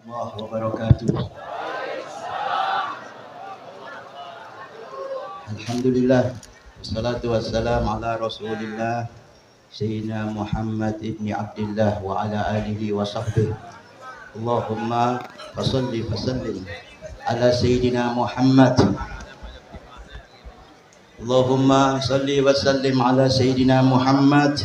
warahmatullahi wabarakatuh. Alhamdulillah, wassalatu wassalamu ala rasulillah Sayyidina Muhammad ibni Abdillah wa ala alihi wa sahbihi. Allahumma fasalli fasallim ala Sayyidina Muhammad. Allahumma salli wa sallim ala Sayyidina Muhammad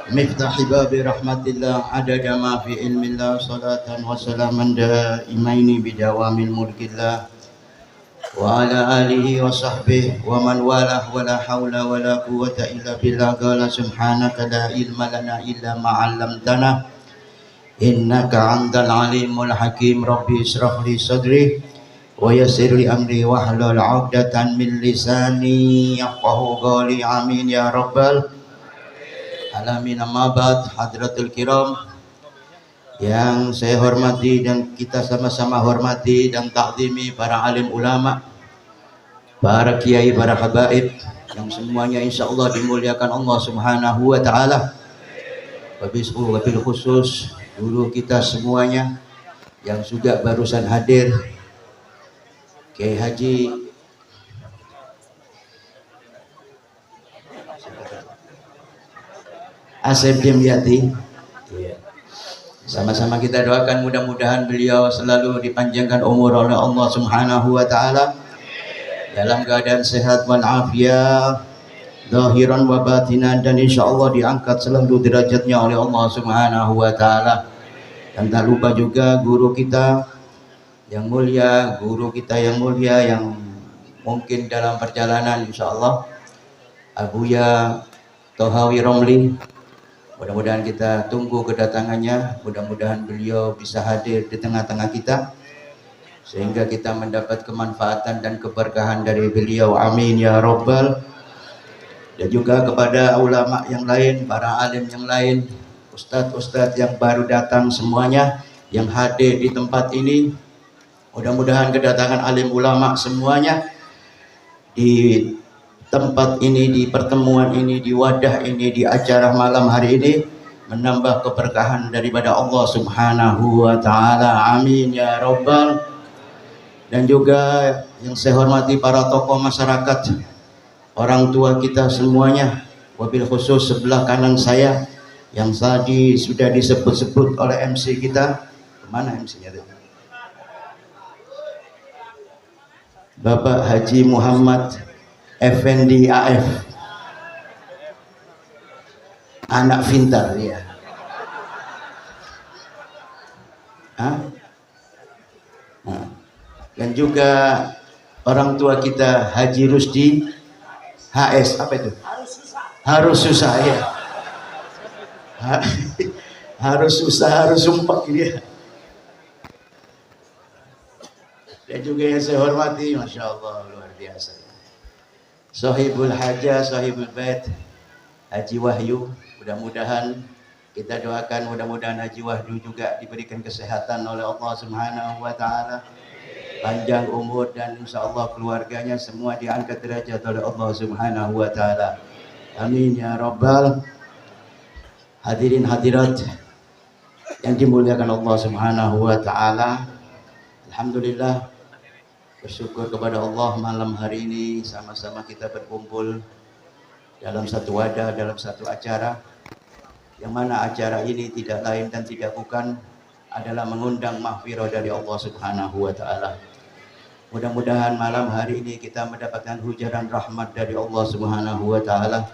miftahi babi rahmatillah adada ma fi ilmillah salatan wa salaman daimaini bidawamil mulkillah wa ala alihi wa sahbihi wa man walah wa la hawla wa la quwwata illa billah. Qala subhanaka la ilma lana illa ma 'allamtana innaka antal alimul hakim. Rabbi israh li sadri wa yassir li amri wahlul 'uqdatan min lisani yafqahu qawli. Amin ya rabbal alamin. Amma ba'd. Hadratul kiram yang saya hormati dan kita sama-sama hormati dan takzimi para alim ulama, para kiai, para habaib yang semuanya insyaallah dimuliakan Allah Subhanahu wa taala. Wabil khusus guru kita semuanya yang juga barusan hadir, Kiai Haji Asep Dimyati. Sama-sama kita doakan mudah-mudahan beliau selalu dipanjangkan umur oleh Allah Subhanahu wa taala dalam keadaan sehat wal afiat zahiran wa batinan, dan insyaallah diangkat selalu derajatnya oleh Allah Subhanahu wa taala. Dan tak lupa juga guru kita yang mulia, yang mungkin dalam perjalanan insyaallah, Abuya Tohawi Romli. Mudah-mudahan kita tunggu kedatangannya, mudah-mudahan beliau bisa hadir di tengah-tengah kita sehingga kita mendapat kemanfaatan dan keberkahan dari beliau. Amin ya rabbal. Dan juga kepada ulama yang lain, para alim yang lain, ustadz-ustadz yang baru datang semuanya yang hadir di tempat ini. Mudah-mudahan kedatangan alim ulama semuanya di tempat ini, di pertemuan ini, di wadah ini, di acara malam hari ini menambah keberkahan daripada Allah Subhanahu wa taala. Amin ya rabbal. Dan juga yang saya hormati para tokoh masyarakat, orang tua kita semuanya, wabil khusus sebelah kanan saya yang tadi sudah disebut-sebut oleh MC kita. Kemana MC-nya tadi? Bapak Haji Muhammad Effendi AF, anak pintar ya. Dan juga orang tua kita Haji Rusdi HS, apa itu? Harus susah ya. Harus susah, harus sumpah dia. Dan juga yang saya hormati, masya Allah, luar biasa. Sahibul Hajah, Sahibul Bait, Haji Wahyu. Mudah-mudahan kita doakan, mudah-mudahan Haji Wahyu juga diberikan kesehatan oleh Allah Subhanahu wa taala, panjang umur, dan insyaallah keluarganya semua diangkat derajat oleh Allah Subhanahu wa taala. Amin ya rabbal. Hadirin hadirat yang dimuliakan Allah Subhanahu wa taala, alhamdulillah, bersyukur kepada Allah malam hari ini sama-sama kita berkumpul dalam satu wadah, dalam satu acara, yang mana acara ini tidak lain dan tidak bukan adalah mengundang mahfirah dari Allah Subhanahu wa taala. Mudah-mudahan malam hari ini kita mendapatkan hujaran rahmat dari Allah Subhanahu wa taala.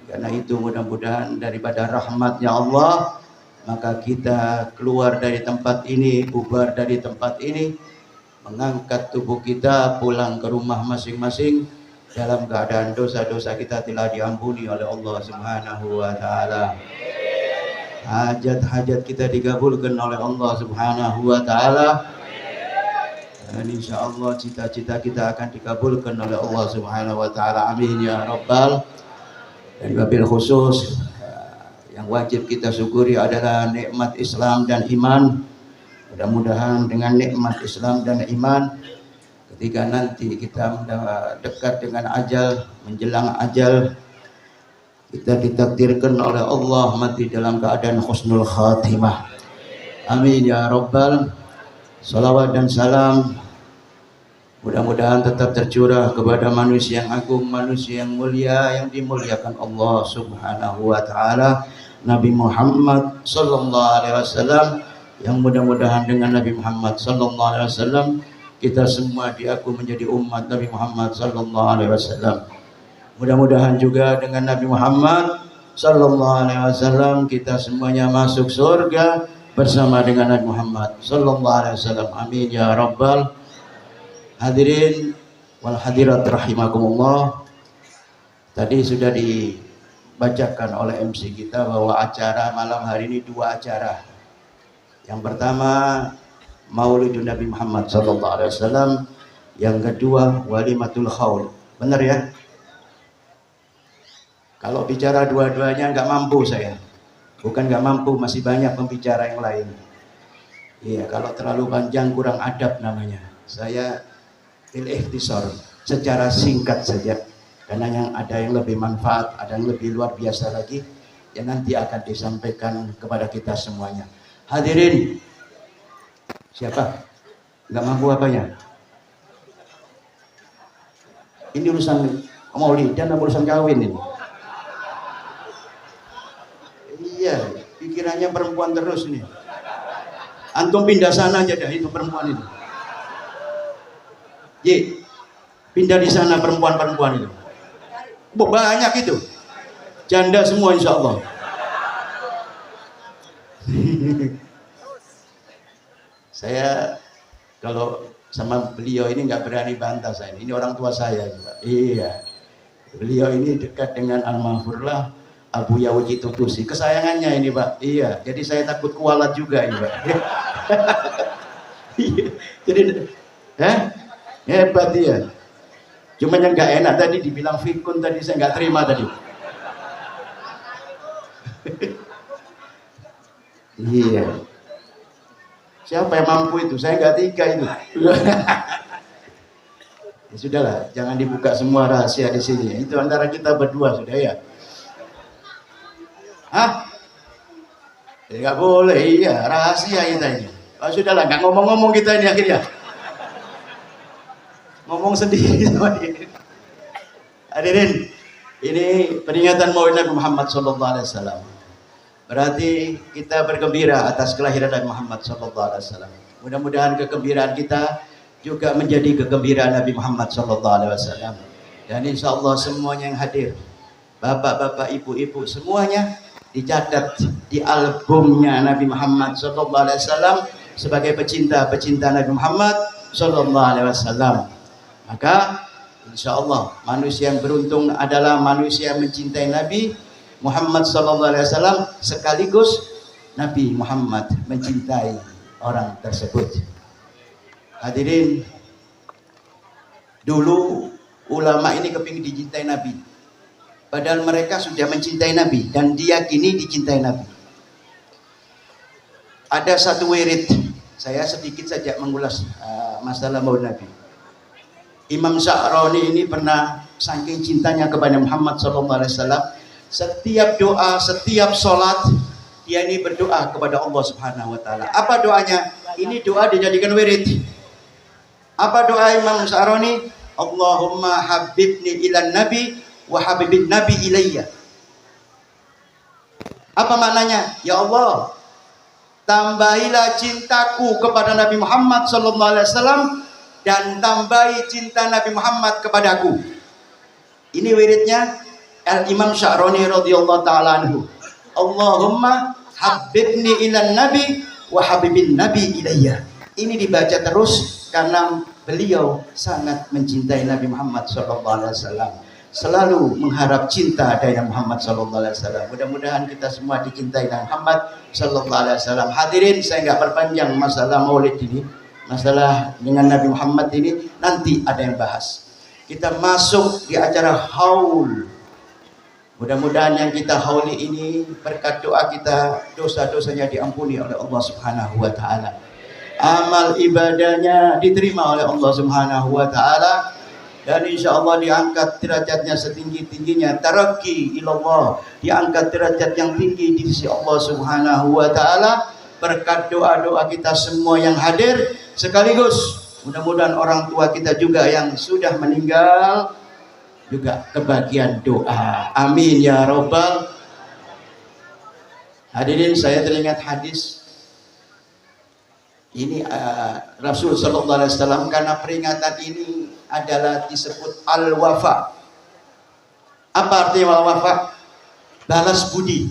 Karena itu mudah-mudahan daripada rahmatnya Allah, maka kita keluar dari tempat ini, bubar dari tempat ini, mengangkat tubuh kita pulang ke rumah masing-masing dalam keadaan dosa-dosa kita telah diampuni oleh Allah Subhanahu wa taala. Hajat-hajat kita dikabulkan oleh Allah Subhanahu wa taala. Dan insyaallah cita-cita kita akan dikabulkan oleh Allah Subhanahu wa taala. Amin ya rabbal. Dan wabil khusus yang wajib kita syukuri adalah nikmat Islam dan iman. Mudah-mudahan dengan nikmat Islam dan iman, ketika nanti kita dekat dengan ajal, menjelang ajal, kita ditakdirkan oleh Allah mati dalam keadaan husnul khatimah. Amin ya Rabbal. Salawat dan salam mudah-mudahan tetap tercurah kepada manusia yang agung, manusia yang mulia, yang dimuliakan Allah Subhanahu wa taala, Nabi Muhammad sallallahu alaihi wasallam, yang mudah-mudahan dengan Nabi Muhammad sallallahu alaihi wasallam kita semua diaku menjadi umat Nabi Muhammad sallallahu alaihi wasallam. Mudah-mudahan juga dengan Nabi Muhammad sallallahu alaihi wasallam kita semuanya masuk surga bersama dengan Nabi Muhammad sallallahu alaihi wasallam. Amin ya rabbal. Hadirin wal hadirat rahimakumullah. Tadi sudah dibacakan oleh MC kita bahwa acara malam hari ini dua acara. Yang pertama Maulidun Nabi Muhammad sallallahu alaihi wasallam, yang kedua Walimatul Khaul. Benar ya? Kalau bicara dua-duanya nggak mampu saya. Bukan nggak mampu, masih banyak pembicara yang lain. Iya, kalau terlalu panjang kurang adab namanya. Saya ikhtisar secara singkat saja. Karena yang ada yang lebih manfaat, ada yang lebih luar biasa lagi, yang nanti akan disampaikan kepada kita semuanya. Hadirin, siapa? Nggak mampu apanya? Ini urusan maulid dan urusan kawin ini. Iya, pikirannya perempuan terus ini. Antum pindah sana aja dah itu perempuan itu. Ye, pindah di sana perempuan-perempuan itu. Banyak itu. Janda semua insya Allah. Saya kalau sama beliau ini nggak berani bantah saya. Ini orang tua saya juga. Iya. Beliau ini dekat dengan almarhumlah Abu Yawji Tutusi, kesayangannya ini Pak. Iya, jadi saya takut kualat juga ini Pak. Jadi, hebat dia. Cuma yang nggak enak tadi dibilang fikun tadi saya nggak terima tadi. Iya. Siapa yang mampu itu? Saya nggak tiga itu. Ya sudahlah, jangan dibuka semua rahasia di sini. Itu antara kita berdua sudah ya. Hah? Ya, nggak boleh, iya rahasia kita ini. Oh, sudahlah, nggak ngomong-ngomong kita ini akhirnya. Ngomong sendiri sama dia. Hadirin, ini peringatan Maulid Nabi Muhammad sallallahu alaihi wasallam. Berarti kita bergembira atas kelahiran Nabi Muhammad sallallahu alaihi wasallam. Mudah-mudahan kegembiraan kita juga menjadi kegembiraan Nabi Muhammad sallallahu alaihi wasallam. Dan insya Allah semuanya yang hadir, bapak-bapak, ibu-ibu, semuanya dicatat di albumnya Nabi Muhammad sallallahu alaihi wasallam sebagai pecinta Nabi Muhammad sallallahu alaihi wasallam. Maka insya Allah manusia yang beruntung adalah manusia yang mencintai Nabi Muhammad sallallahu alaihi wasallam sekaligus Nabi Muhammad mencintai orang tersebut. Hadirin, dulu ulama ini kepingin dicintai Nabi. Padahal mereka sudah mencintai Nabi dan diyakini dicintai Nabi. Ada satu wirid, saya sedikit saja mengulas masalah Maulid Nabi. Imam Sya'rani ini pernah saking cintanya kepada Muhammad SAW, setiap doa, setiap sholat, dia ini berdoa kepada Allah Subhanahu Wa Taala. Apa doanya? Ini doa dijadikan wirid. Apa doa Imam Sya'rani? Allahumma habibni ilan nabi wa habibin nabi ilayya. Apa maknanya? Ya Allah, tambahilah cintaku kepada Nabi Muhammad sallallahu alaihi wasallam dan tambahi cinta Nabi Muhammad kepadaku. Ini wiridnya Imam Sya'rani radhiyallahu taala anhu. Allahumma habibni ilan nabi wa habibin nabi ilayya. Ini dibaca terus karena beliau sangat mencintai Nabi Muhammad sallallahu alaihi wasallam. Selalu mengharap cinta dari Muhammad sallallahu alaihi wasallam. Mudah-mudahan kita semua dicintai Nabi Muhammad sallallahu alaihi wasallam. Hadirin, saya nggak perpanjang masalah Maulid ini, masalah dengan Nabi Muhammad ini nanti ada yang bahas. Kita masuk di acara haul. Mudah-mudahan yang kita hauli ini berkat doa kita dosa-dosanya diampuni oleh Allah Subhanahu wa taala. Amal ibadahnya diterima oleh Allah Subhanahu wa taala. Dan insya Allah diangkat derajatnya setinggi-tingginya, taraqi ilallah, diangkat derajat yang tinggi di sisi Allah Subhanahu wa taala. berkat doa-doa kita semua yang hadir, sekaligus mudah-mudahan orang tua kita juga yang sudah meninggal juga kebagian doa. Amin ya robbal. Hadirin, saya teringat hadis ini Rasul Sallallahu Alaihi Wasallam, karena peringatan ini adalah disebut al-wafa. Apa artinya al-wafa? Balas budi.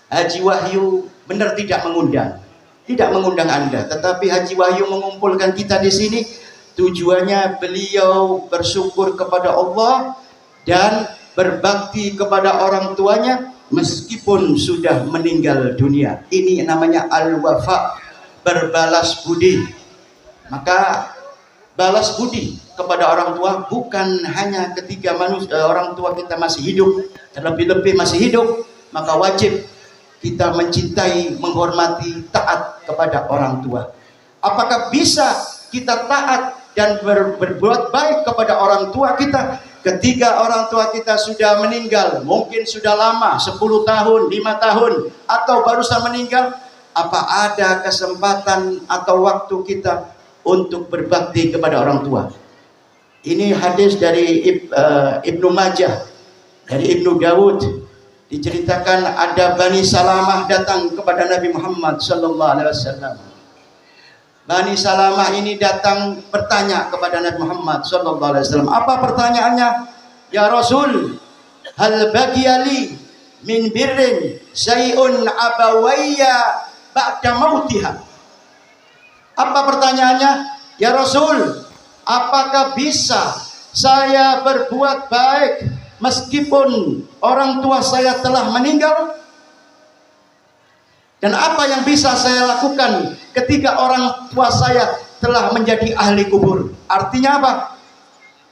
Haji Wahyu benar tidak mengundang Anda, tetapi Haji Wahyu mengumpulkan kita di sini. Tujuannya beliau bersyukur kepada Allah dan berbakti kepada orang tuanya meskipun sudah meninggal dunia. Ini namanya al-wafa, berbalas budi. Maka balas budi kepada orang tua bukan hanya ketika orang tua kita masih hidup, terlebih-lebih masih hidup, maka wajib kita mencintai, menghormati, taat kepada orang tua. Apakah bisa kita taat dan berbuat baik kepada orang tua kita ketika orang tua kita sudah meninggal? Mungkin sudah lama, 10 tahun, 5 tahun, atau barusan meninggal. Apa ada kesempatan atau waktu kita untuk berbakti kepada orang tua? Ini hadis dari Ibnu Majah, dari Ibnu Dawud. Diceritakan ada Bani Salamah datang kepada Nabi Muhammad sallallahu alaihi wasallam. Bani Salamah ini datang bertanya kepada Nabi Muhammad sallallahu alaihi wasallam. Apa pertanyaannya? Ya Rasul, hal bagiyali min birrin syai'un abawayya ba'da mautiha. Apa pertanyaannya? Ya Rasul, apakah bisa saya berbuat baik meskipun orang tua saya telah meninggal? Dan apa yang bisa saya lakukan ketika orang tua saya telah menjadi ahli kubur? Artinya apa?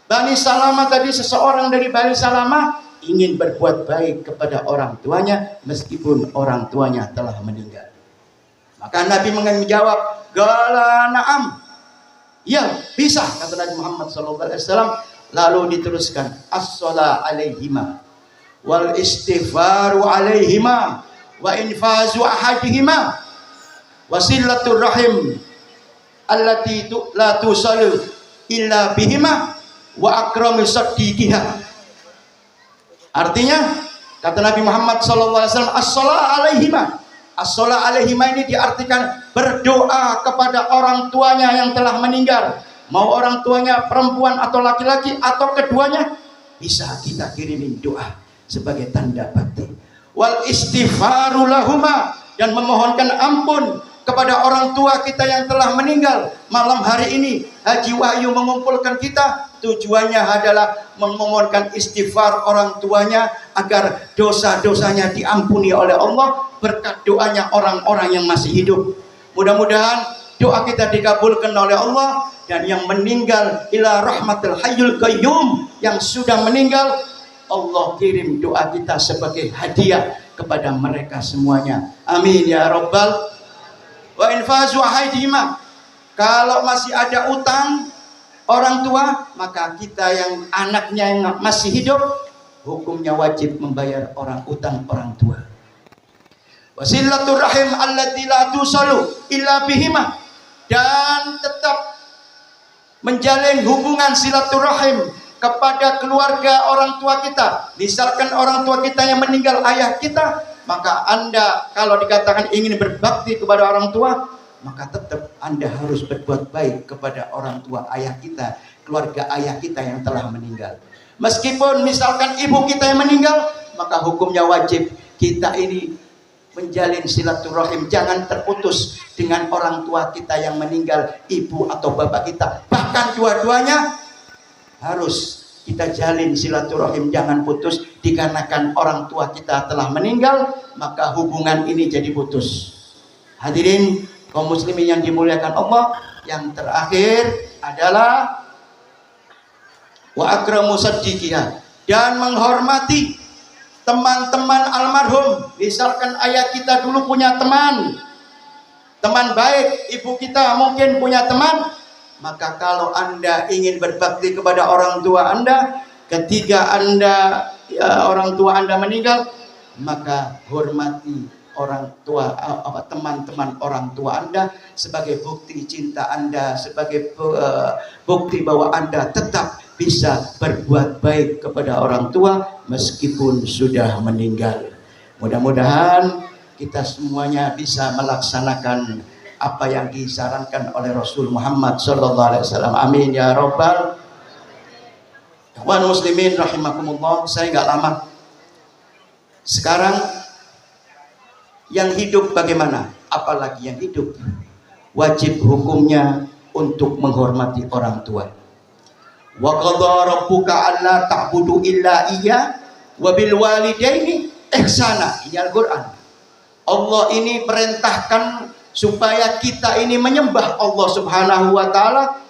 Bani Salamah tadi, seseorang dari Bani Salamah ingin berbuat baik kepada orang tuanya meskipun orang tuanya telah meninggal. Maka Nabi menjawab, "Qala na'am." Ya, bisa, kata Nabi Muhammad SAW. Lalu diteruskan, as-shala alaihima wal istighfaru alaihima wa infazu ahadihima wasilatul rahim allati la tusalu illa bihima wa akrami saddiqiha. Artinya, kata Nabi Muhammad SAW, as-shala alaihima. As-shala alaihima ini diartikan berdoa kepada orang tuanya yang telah meninggal. Mau orang tuanya perempuan atau laki-laki atau keduanya, bisa kita kirimin doa sebagai tanda bakti. Wal istighfaru lahuma, dan memohonkan ampun kepada orang tua kita yang telah meninggal. Malam hari ini Haji Wahyu mengumpulkan kita, tujuannya adalah memohonkan istighfar orang tuanya agar dosa-dosanya diampuni oleh Allah berkat doanya orang-orang yang masih hidup. Mudah-mudahan doa kita dikabulkan oleh Allah, dan yang meninggal ila rahmatil hayyul qayyum, yang sudah meninggal, Allah kirim doa kita sebagai hadiah kepada mereka semuanya. Amin ya robbal. Wa infazu ahaidihima, kalau masih ada utang orang tua, maka kita yang anaknya yang masih hidup, hukumnya wajib membayar utang orang tua. Wasilatul rahim allati la tusalu illa bihima, dan tetap menjalin hubungan silaturahim kepada keluarga orang tua kita. Misalkan orang tua kita yang meninggal, ayah kita, maka Anda kalau dikatakan ingin berbakti kepada orang tua, maka tetap Anda harus berbuat baik kepada orang tua ayah kita, keluarga ayah kita yang telah meninggal. Meskipun misalkan ibu kita yang meninggal, maka hukumnya wajib kita ini menjalin silaturahim, jangan terputus dengan orang tua kita yang meninggal, ibu atau bapak kita. Bahkan dua-duanya harus kita jalin silaturahim, jangan putus. Dikarenakan orang tua kita telah meninggal, maka hubungan ini jadi putus. Hadirin kaum muslimin yang dimuliakan Allah, yang terakhir adalah wa akramu saddiqiha, dan menghormati teman-teman almarhum. Misalkan ayah kita dulu punya teman baik, ibu kita mungkin punya teman, maka kalau Anda ingin berbakti kepada orang tua Anda ketika orang tua Anda meninggal, maka hormati orang tua, teman-teman orang tua Anda, sebagai bukti cinta Anda, sebagai bukti bahwa Anda tetap bisa berbuat baik kepada orang tua meskipun sudah meninggal. Mudah-mudahan kita semuanya bisa melaksanakan apa yang disarankan oleh Rasul Muhammad SAW. Amin ya Rabbal Ikhwan muslimin rahimakumullah. Saya nggak lama. Sekarang yang hidup bagaimana? Apalagi yang hidup, wajib hukumnya untuk menghormati orang tua. Wa qadha rabbuka alla ta'budu illa iya wa bil walidaini ihsana. Ini Al-Qur'an. Allah ini perintahkan supaya kita ini menyembah Allah Subhanahu wa taala,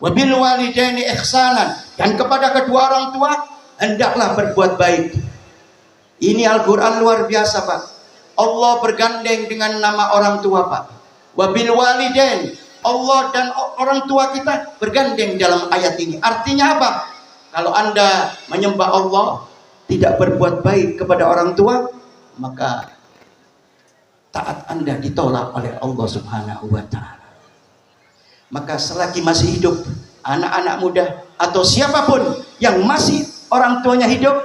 wa bil walidaini ihsanan, dan kepada kedua orang tua hendaklah berbuat baik. Ini Al-Qur'an luar biasa, Pak. Allah bergandeng dengan nama orang tua, Pak. Wa bil walidain, Allah dan orang tua kita bergandeng dalam ayat ini. Artinya apa? Kalau Anda menyembah Allah, tidak berbuat baik kepada orang tua, maka taat Anda ditolak oleh Allah Subhanahu wa taala. Maka selagi masih hidup anak-anak muda atau siapapun yang masih orang tuanya hidup,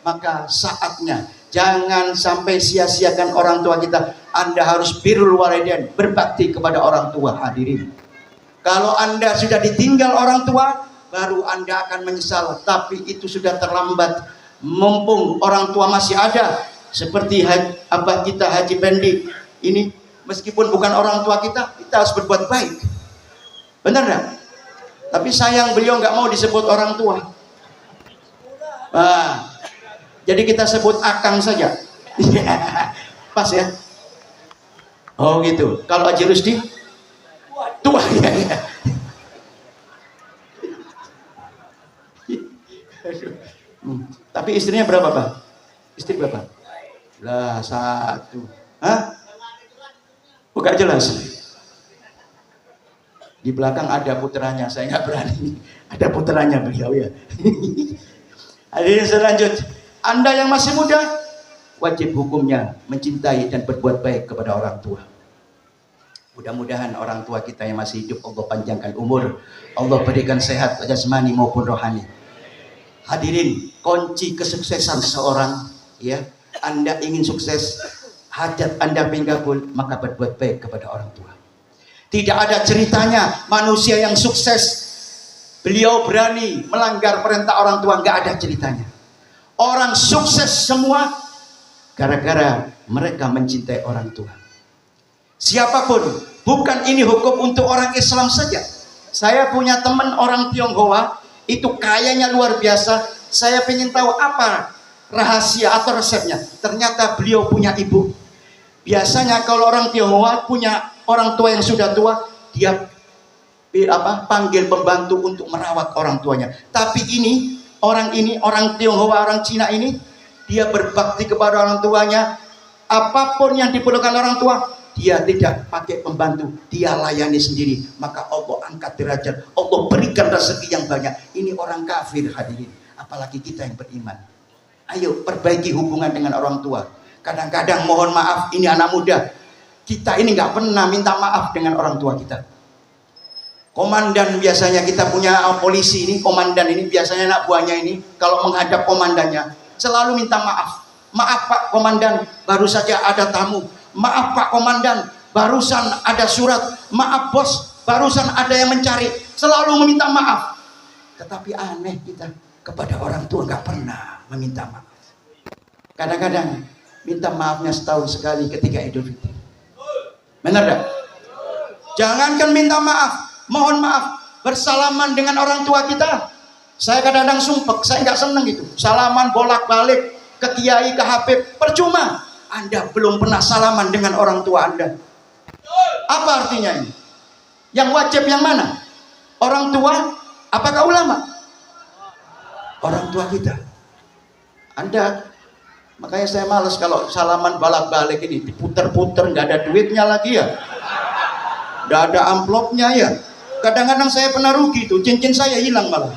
maka saatnya jangan sampai sia-siakan orang tua kita. Anda harus birrul walidain, berbakti kepada orang tua. Hadirin, kalau Anda sudah ditinggal orang tua, baru Anda akan menyesal, tapi itu sudah terlambat. Mumpung orang tua masih ada, seperti kita Haji Pendi ini, meskipun bukan orang tua kita, kita harus berbuat baik. Benar nggak? Tapi sayang beliau nggak mau disebut orang tua. Nah, jadi kita sebut Akang saja. Pas ya? Oh gitu. Kalau Haji Rusdi tua ya. Tapi istrinya berapa, Pak? Istri berapa? Lah, satu. Hah? Bukan jelas. Di belakang ada putranya, saya nggak berani. Ada putranya beliau ya. Hadirin selanjut, Anda yang masih muda, wajib hukumnya mencintai dan berbuat baik kepada orang tua. Mudah-mudahan orang tua kita yang masih hidup Allah panjangkan umur, Allah berikan sehat jasmani maupun rohani. Hadirin, kunci kesuksesan seorang, ya, Anda ingin sukses, hajat Anda kabul, maka berbuat baik kepada orang tua. Tidak ada ceritanya manusia yang sukses beliau berani melanggar perintah orang tua, nggak ada ceritanya. Orang sukses semua gara-gara mereka mencintai orang tua. Siapapun, bukan ini hukum untuk orang Islam saja. Saya punya teman orang Tionghoa, itu kayanya luar biasa. Saya ingin tahu apa rahasia atau resepnya. Ternyata beliau punya ibu. Biasanya kalau orang Tionghoa punya orang tua yang sudah tua, dia panggil pembantu untuk merawat orang tuanya. Tapi orang Tionghoa, orang Cina ini, dia berbakti kepada orang tuanya. Apapun yang diperlukan orang tua, dia tidak pakai pembantu, dia layani sendiri. Maka Allah angkat derajat, Allah berikan rezeki yang banyak. Ini orang kafir, hadirin, apalagi kita yang beriman. Ayo perbaiki hubungan dengan orang tua. Kadang-kadang mohon maaf, ini anak muda, kita ini nggak pernah minta maaf dengan orang tua kita. Komandan, biasanya kita punya polisi ini, komandan ini biasanya anak buahnya ini kalau menghadap komandannya selalu minta maaf. Maaf Pak Komandan, baru saja ada tamu. Maaf Pak Komandan, barusan ada surat. Maaf Bos, barusan ada yang mencari. Selalu meminta maaf. Tetapi aneh, kita kepada orang tua nggak pernah meminta maaf. Kadang-kadang minta maafnya setahun sekali ketika Idul Fitri. Benar tak? Jangankan minta maaf, mohon maaf, bersalaman dengan orang tua kita. Saya kadang-kadang sumpek, saya nggak seneng gitu. Salaman bolak-balik ke kiai, ke habib, percuma. Anda belum pernah salaman dengan orang tua Anda. Apa artinya ini? Yang wajib yang mana? Orang tua, apakah ulama? Orang tua kita. Anda, makanya saya males kalau salaman bolak-balik ini, diputer-puter, nggak ada duitnya lagi ya. Nggak ada amplopnya ya. Kadang-kadang saya pernah rugi tuh, cincin saya hilang malah.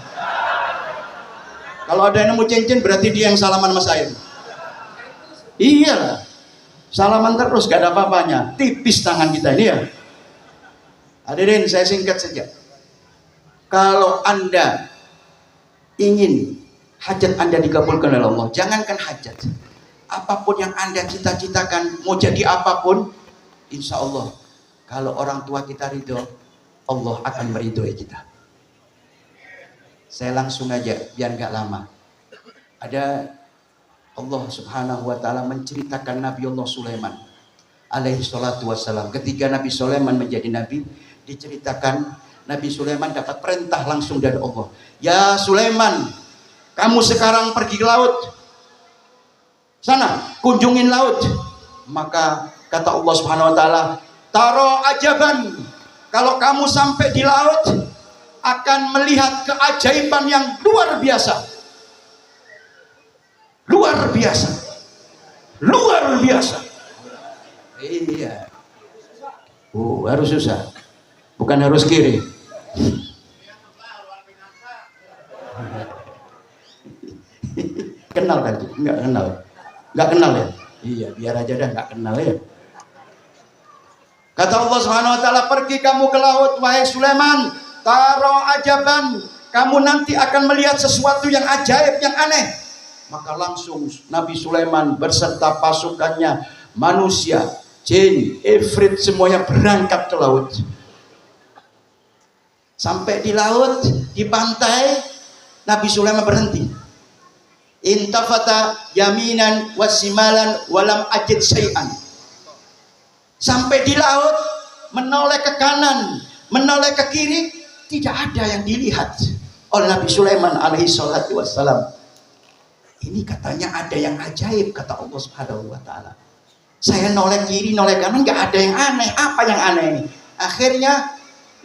Kalau ada yang nemu cincin berarti dia yang salaman sama saya. Iya, Salaman terus gak ada apa-apanya. Tipis tangan kita ini ya. Hadirin, saya singkat saja. Kalau Anda ingin hajat Anda dikabulkan oleh Allah, jangankan hajat, apapun yang Anda cita-citakan, mau jadi apapun, insya Allah kalau orang tua kita ridho, Allah akan meridhoi kita. Saya langsung aja biar gak lama. Ada Allah subhanahu wa ta'ala menceritakan Nabi Allah Sulaiman alaihi salatu wassalam. Ketika Nabi Sulaiman menjadi Nabi, diceritakan Nabi Sulaiman dapat perintah langsung dari Allah. Ya Sulaiman, kamu sekarang pergi ke laut. Sana, kunjungin laut. Maka kata Allah subhanahu wa ta'ala, taro ajaban, kalau kamu sampai di laut akan melihat keajaiban yang luar biasa. Luar biasa. Luar biasa. Iya. Harus susah. Bukan harus kiri. Kenal tadi? Enggak kenal. Enggak kenal ya? Iya, biar aja dah enggak kenal ya. Kata Allah Subhanahu wa taala, pergi kamu ke laut wahai Sulaiman, taro ajaban, kamu nanti akan melihat sesuatu yang ajaib, yang aneh. Maka langsung Nabi Sulaiman berserta pasukannya, manusia, jin, ifrit, semuanya berangkat ke laut. Sampai di laut, di pantai, Nabi Sulaiman berhenti. Intafata yaminan wasimalan walam ajid syai'an. Sampai di laut, menoleh ke kanan, menoleh ke kiri, tidak ada yang dilihat oleh Nabi Sulaiman alaihi salatu wassalam. Ini katanya ada yang ajaib, kata Allah subhanahu wa ta'ala. Saya noleh kiri, noleh kanan, gak ada yang aneh. Apa yang aneh? Akhirnya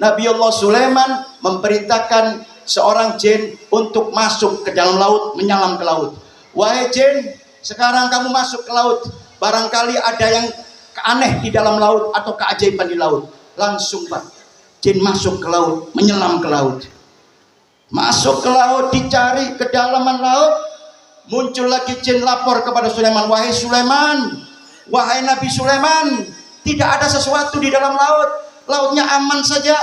Nabi Allah Sulaiman memerintahkan seorang jin untuk masuk ke dalam laut, menyelam ke laut. Wahai jin, sekarang kamu masuk ke laut. Barangkali ada yang aneh di dalam laut atau keajaiban di laut. Langsung Pak, jin masuk ke laut, menyelam ke laut. Masuk ke laut, dicari kedalaman laut. Muncul lagi jin lapor kepada Sulaiman, wahai Sulaiman, wahai Nabi Sulaiman, tidak ada sesuatu di dalam laut, lautnya aman saja.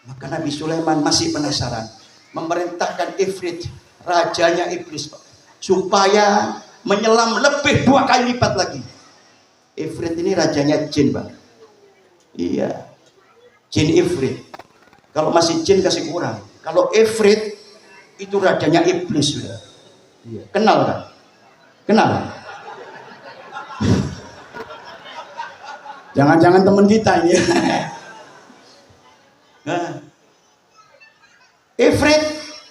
Maka Nabi Sulaiman masih penasaran, memerintahkan Ifrit, rajanya iblis, Pak, supaya menyelam lebih 2 kali lipat lagi. Ifrit ini rajanya jin, Pak. Iya, jin Ifrit. Kalau masih jin kasih kurang. Kalau Ifrit itu rajanya iblis sudah. Iya. Kenal kan? Kenal? Jangan-jangan teman kita ini. Nah, Ifrit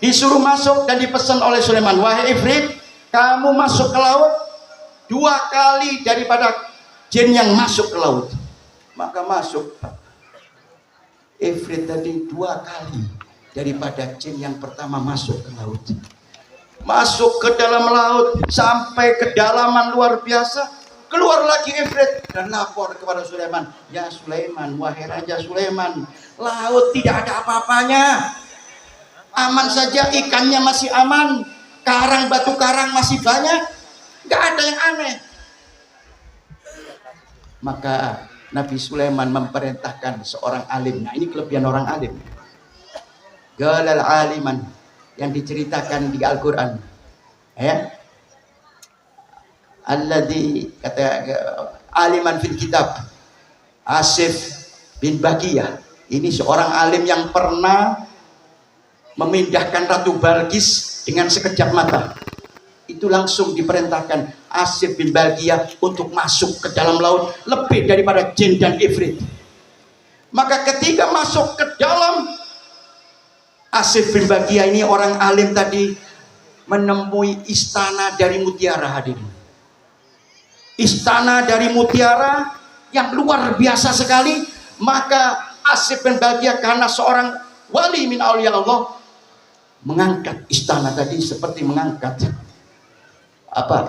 disuruh masuk dan dipesan oleh Sulaiman, wahai Ifrit, kamu masuk ke laut 2 kali daripada jin yang masuk ke laut. Maka masuk Ifrit tadi 2 kali daripada jin yang pertama masuk ke laut. Masuk ke dalam laut sampai kedalaman luar biasa, keluar lagi Ifrit dan lapor kepada Sulaiman, ya Sulaiman, wahai Raja Sulaiman, laut tidak ada apa-apanya, aman saja, ikannya masih aman, karang, batu karang masih banyak, nggak ada yang aneh. Maka Nabi Sulaiman memerintahkan seorang alim. Nah, ini kelebihan orang alim. Galal aliman yang diceritakan di Al-Quran, ya, alladzi kata aliman fil kitab, Asif bin Baqiyah. Ini seorang alim yang pernah memindahkan Ratu Balqis dengan sekejap mata. Itu langsung diperintahkan Asif bin Baqiyah untuk masuk ke dalam laut lebih daripada jin dan ifrit. Maka ketika masuk ke dalam, Asif bin Baqiyah ini orang alim tadi menemui istana dari mutiara, hadirin. Istana dari mutiara yang luar biasa sekali. Maka Asif bin Baqiyah karena seorang wali min auliya Allah mengangkat istana tadi seperti mengangkat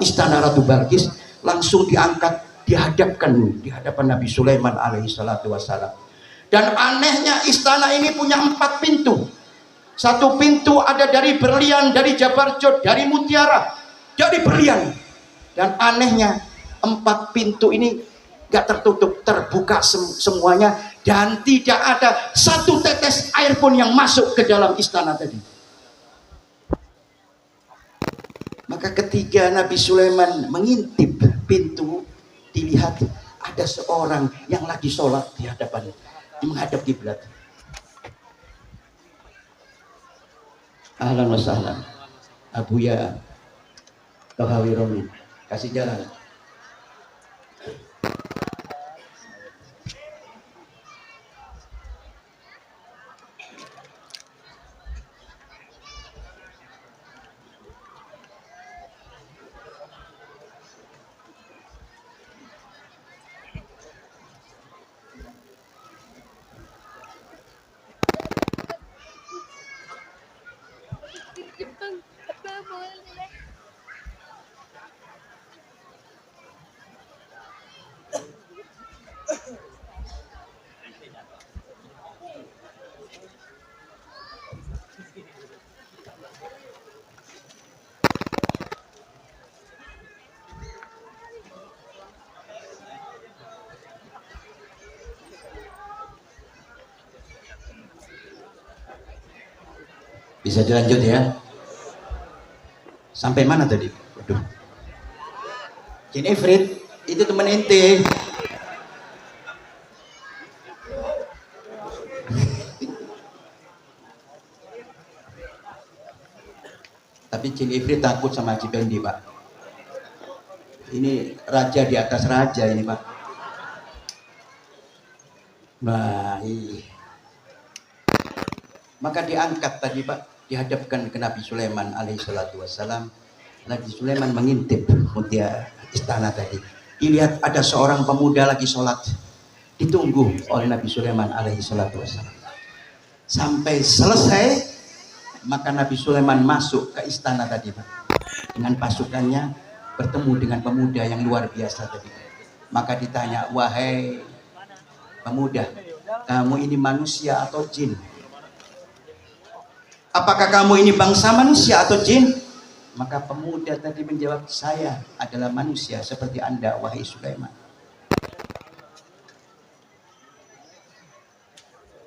istana Ratu Balqis, langsung diangkat, dihadapkan di hadapan Nabi Sulaiman alaihi salatu wassalam. Dan anehnya istana ini punya 4 pintu. 1 pintu ada dari berlian, dari jabarjot, dari mutiara, dari berlian. Dan anehnya 4 pintu ini gak tertutup, terbuka semuanya, dan tidak ada satu tetes air pun yang masuk ke dalam istana tadi. Maka ketika Nabi Sulaiman mengintip pintu, dilihat ada seorang yang lagi sholat di hadapan, menghadap kiblat. Ahlan wa sahlan, Abuya Tohawi Romi, kasih jalan. Bisa dilanjut ya. Sampai mana tadi? Waduh. Jin Ifrit itu teman ente. Tapi Jin Ifrit takut sama Haji Pendi, Pak. Ini raja di atas raja ini, Pak. Baik. Maka diangkat tadi, Pak, dihadapkan ke Nabi Sulaiman alaihi salatu wassalam. Nabi Sulaiman mengintip mutiara istana tadi. Dilihat ada seorang pemuda lagi sholat. Ditunggu oleh Nabi Sulaiman alaihi salatu wassalam. Sampai selesai, maka Nabi Sulaiman masuk ke istana tadi, Pak. Dengan pasukannya bertemu dengan pemuda yang luar biasa tadi. Maka ditanya, wahai pemuda, kamu ini manusia atau jin? Apakah kamu ini bangsa manusia atau jin? Maka pemuda tadi menjawab, saya adalah manusia seperti Anda, wahai Sulaiman.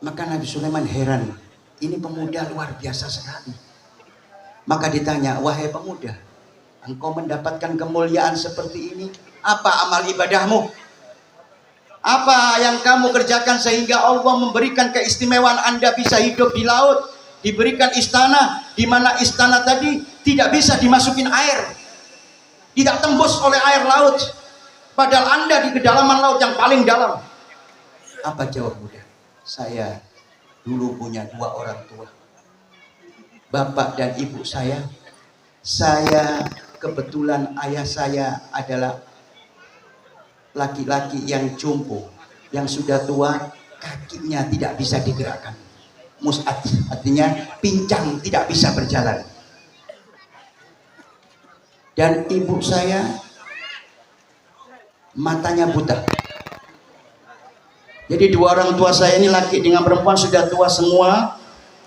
Maka Nabi Sulaiman heran, ini pemuda luar biasa sekali. Maka ditanya, wahai pemuda, engkau mendapatkan kemuliaan seperti ini, apa amal ibadahmu? Apa yang kamu kerjakan sehingga Allah memberikan keistimewaan Anda bisa hidup di laut? Diberikan istana, di mana istana tadi tidak bisa dimasukin air, tidak tembus oleh air laut, padahal Anda di kedalaman laut yang paling dalam. Apa jawab Buddha? Saya dulu punya 2 orang tua, bapak dan ibu saya. Saya kebetulan ayah saya adalah laki-laki yang jompo, yang sudah tua, kakinya tidak bisa digerakkan. Mus'ad artinya pincang, tidak bisa berjalan. Dan ibu saya matanya buta. Jadi 2 orang tua saya ini, laki dengan perempuan, sudah tua semua.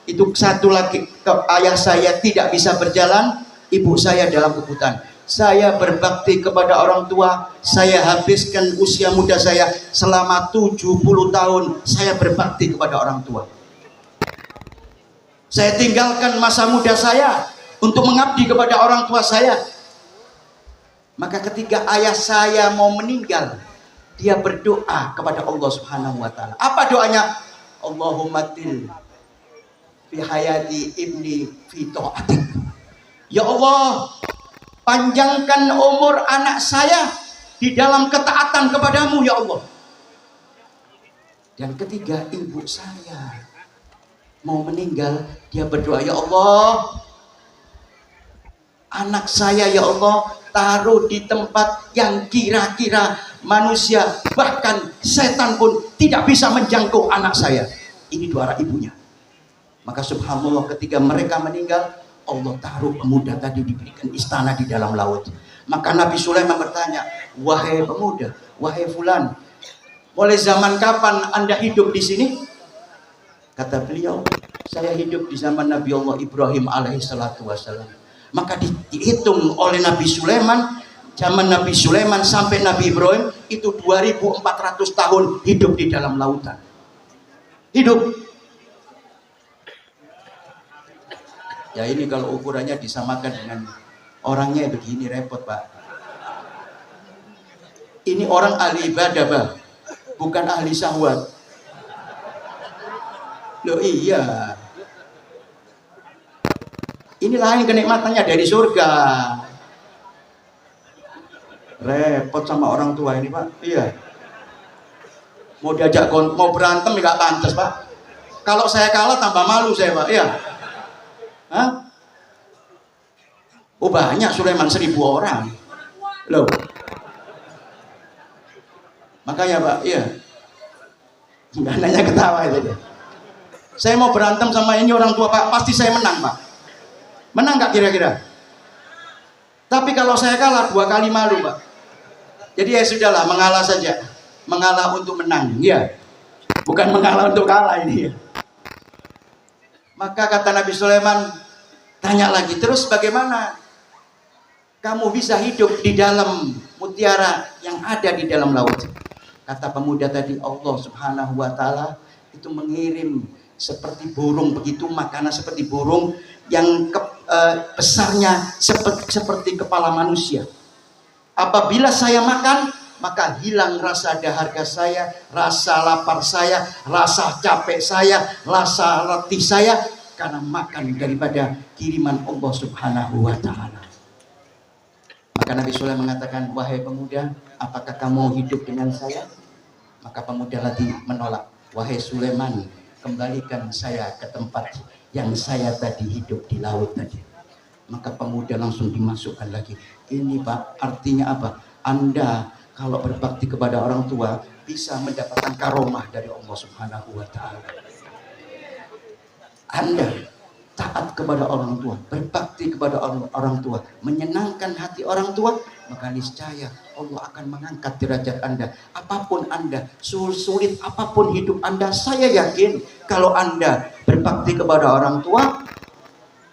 Itu satu laki, ayah saya tidak bisa berjalan, ibu saya dalam kebutaan. Saya berbakti kepada orang tua, saya habiskan usia muda saya selama 70 tahun saya berbakti kepada orang tua. Saya tinggalkan masa muda saya untuk mengabdi kepada orang tua saya. Maka ketika ayah saya mau meninggal, dia berdoa kepada Allah Subhanahu wa taala. Apa doanya? Allahumma til fi hayati ibni fi ta'atik. Ya Allah, panjangkan umur anak saya di dalam ketaatan kepadamu ya Allah. Dan ketiga, ibu saya mau meninggal, dia berdoa, ya Allah, anak saya ya Allah taruh di tempat yang kira-kira manusia bahkan setan pun tidak bisa menjangkau anak saya. Ini doa ibunya. Maka subhanallah, ketika mereka meninggal, Allah taruh pemuda tadi diberikan istana di dalam laut. Maka Nabi Sulaiman bertanya, wahai pemuda, wahai fulan, mulai zaman kapan Anda hidup di sini? Kata beliau, saya hidup di zaman Nabi Allah Ibrahim alaihi salatu wassalam. Maka dihitung oleh Nabi Sulaiman, zaman Nabi Sulaiman sampai Nabi Ibrahim itu 2400 tahun hidup di dalam lautan. Hidup. Ya ini kalau ukurannya disamakan dengan orangnya begini repot Pak. Ini orang ahli ibadah Pak, bukan ahli syahwat. Loh iya. Ini lain kenikmatannya dari surga. Repot sama orang tua ini Pak. Iya. Mau diajak mau berantem nggak pantas Pak. Kalau saya kalah tambah malu saya Pak. Iya. Hah? Oh banyak Sulaiman 1000 orang. Loh. Makanya Pak, iya. Nggak nanya ketawa itu dia. Saya mau berantem sama ini orang tua Pak, pasti saya menang Pak. Menang nggak kira-kira? Tapi kalau saya kalah 2 kali malu Pak. Jadi ya sudahlah, mengalah saja. Mengalah untuk menang, ya. Bukan mengalah untuk kalah ini ya. Maka kata Nabi Sulaiman, tanya lagi, terus bagaimana kamu bisa hidup di dalam mutiara yang ada di dalam laut? Kata pemuda tadi, Allah Subhanahu wa Ta'ala itu mengirim seperti burung, begitu makanan seperti burung yang besarnya seperti kepala manusia. Apabila saya makan, maka hilang rasa dahaga saya, rasa lapar saya, rasa capek saya, rasa letih saya, karena makan daripada kiriman Allah Subhanahu wa Ta'ala. Maka Nabi Sulaiman mengatakan, wahai pemuda, apakah kamu hidup dengan saya? Maka pemuda tadi menolak, wahai Sulaiman, kembalikan saya ke tempat yang saya tadi hidup di laut tadi. Maka pemuda langsung dimasukkan lagi. Ini Pak, artinya apa? Anda kalau berbakti kepada orang tua bisa mendapatkan karomah dari Allah Subhanahu wa Ta'ala. Anda taat kepada orang tua, berbakti kepada orang tua, menyenangkan hati orang tua, maka niscaya Allah akan mengangkat derajat Anda. Apapun Anda, sulit apapun hidup Anda, saya yakin kalau Anda berbakti kepada orang tua,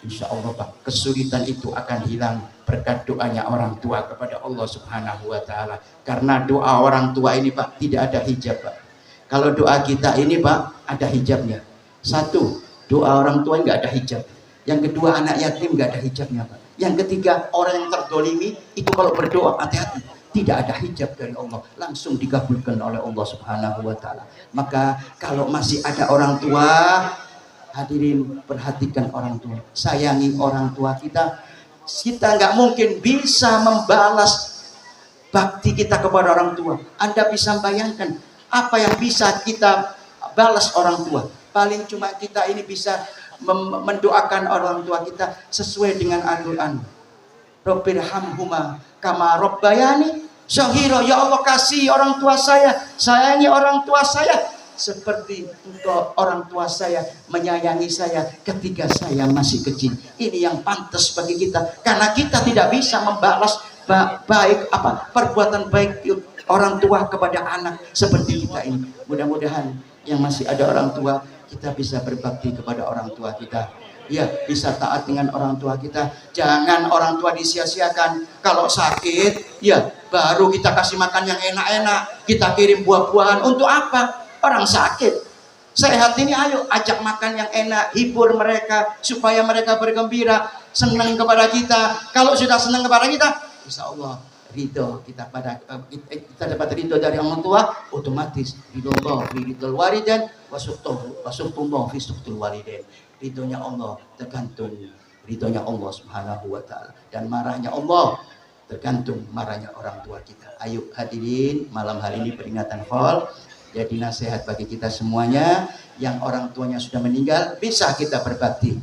insya Allah Pak, kesulitan itu akan hilang berkat doanya orang tua kepada Allah Subhanahu wa Ta'ala. Karena doa orang tua ini Pak tidak ada hijab Pak. Kalau doa kita ini Pak ada hijabnya. Satu, doa orang tua nggak ada hijab. Yang kedua, anak yatim nggak ada hijabnya Pak. Yang ketiga, orang yang terdolimi itu kalau berdoa hati-hati, tidak ada hijab dari Allah, langsung dikabulkan oleh Allah Subhanahu wa Ta'ala. Maka kalau masih ada orang tua, hadirin perhatikan orang tua, sayangi orang tua kita. Kita nggak mungkin bisa membalas bakti kita kepada orang tua. Anda bisa bayangkan apa yang bisa kita balas orang tua. Paling cuma kita ini bisa mendoakan orang tua kita sesuai dengan Al-Quran. Rabbirhamhuma kama rabbayani shaghira. Ya Allah, kasih orang tua saya, sayangi orang tua saya seperti engkau orang tua saya menyayangi saya ketika saya masih kecil. Ini yang pantas bagi kita, karena kita tidak bisa membalas perbuatan baik orang tua kepada anak seperti kita ini. Mudah-mudahan yang masih ada orang tua, kita bisa berbakti kepada orang tua kita. Ya, bisa taat dengan orang tua kita. Jangan orang tua disia-siakan. Kalau sakit, ya baru kita kasih makan yang enak-enak, kita kirim buah-buahan. Untuk apa? Orang sakit, sehat ini ayo ajak makan yang enak, hibur mereka supaya mereka bergembira, senang kepada kita. Kalau sudah senang kepada kita, insya Allah ridho kita kita dapat ridho dari orang tua, otomatis ridho Allah, ridho walidain, wasuktumullah fi suktul walidain. Ridhonya Allah tergantung ridhonya Allah Subhanahu wa Ta'ala, dan marahnya Allah tergantung marahnya orang tua kita. Ayo hadirin, malam hari ini peringatan Fall. Jadi nasihat bagi kita semuanya yang orang tuanya sudah meninggal, bisa kita berbakti,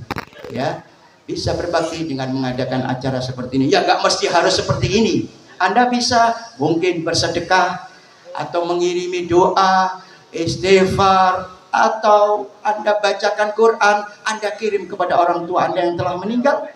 ya, bisa berbakti dengan mengadakan acara seperti ini. Ya nggak mesti harus seperti ini. Anda bisa mungkin bersedekah atau mengirimi doa, istighfar, atau Anda bacakan Quran, Anda kirim kepada orang tua Anda yang telah meninggal.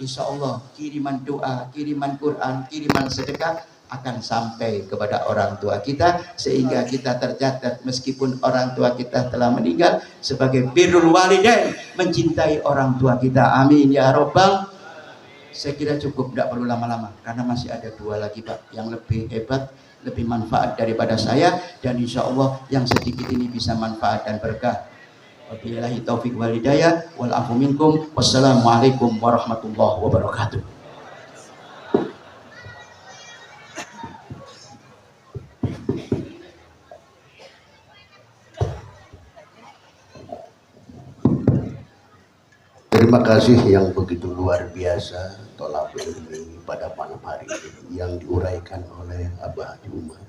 Insya Allah kiriman doa, kiriman Quran, kiriman sedekah akan sampai kepada orang tua kita, sehingga kita tercatat meskipun orang tua kita telah meninggal sebagai birrul walidain, mencintai orang tua kita. Amin ya robbal. Saya kira cukup, tidak perlu lama-lama karena masih ada dua lagi Pak yang lebih hebat, lebih manfaat daripada saya, dan insya Allah yang sedikit ini bisa manfaat dan berkah. Wabillahi taufiq wal hidayah wal afu minkum. Wassalamualaikum warahmatullahi wabarakatuh. Terima kasih yang begitu luar biasa tolak ilmi pada malam hari ini yang diuraikan oleh Abah Haji Umar.